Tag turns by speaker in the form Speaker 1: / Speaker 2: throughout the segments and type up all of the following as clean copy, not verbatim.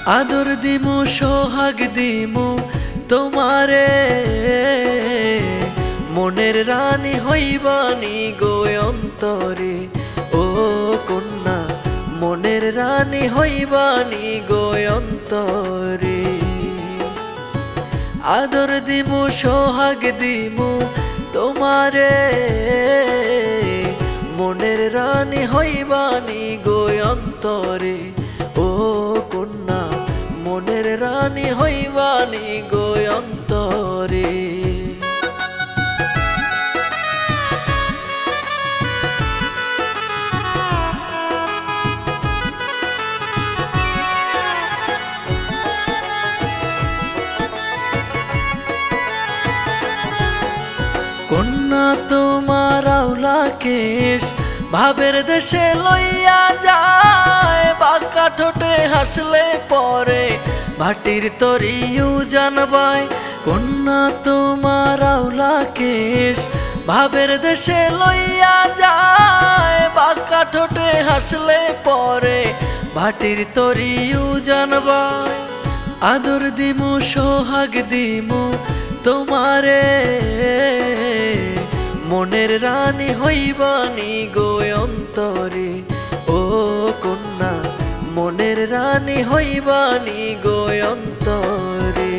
Speaker 1: আদর দিমু সোহাগ দিমু তোমারে, মনের রানী হইবানি গো অন্তরে। ও কন্যা মনের রানী হইবানি গো অন্তরে। আদর দিমু সোহাগ দিমু তোমারে, মনের রানী হইবানি গো অন্তরে। ও কন্যা মনের রানী হইবানি গো অন্তরে। কন্যা তোমার আওলা কেশ ভাবের দেশে লইয়া যায়, বাঁকা ঠোঁটে হাসলে পরে ভাটির তরিও জানবায়। কন্যা তোমার আওলা কেশ ভাবের দেশে লইয়া যায়, বাঁকা ঠোঁটে হাসলে পরে ভাটির তরিও জানবায়। আদর দিমু সোহাগ দিমু তোমারে, মনের রানী হইবানি গো অন্তরে। ও কন্যা মনের রানী হইবানি গো অন্তরে।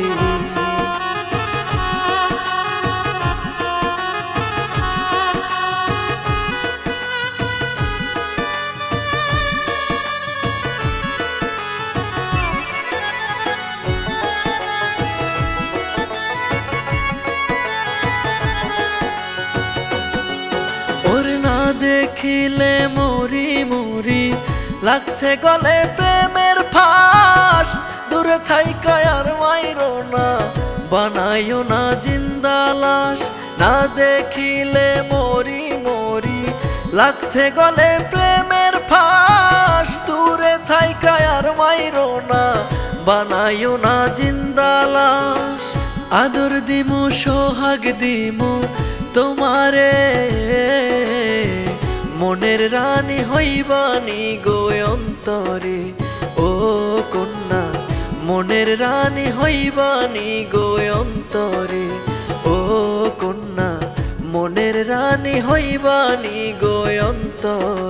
Speaker 1: দেখিলে মরি মরি লাগছে গলে প্রেমের ফাঁস, দূরে থাইকা আর মাইরো না বানাইও না জিন্দা লাশ। না দেখিলে মরি মরি লাগছে গলে প্রেমের ফাঁস, দূরে থাইকা আর মাইরো না বানাইও না জিন্দা লাশ। আদর দিমু সোহাগ দিমু তোমারে, মনের রানী হইবানি গো অন্তরে। ও কন্যা মনের রানী হইবানি গো অন্তরে। ও কন্যা মনের রানী হইবানি গো অন্তরে।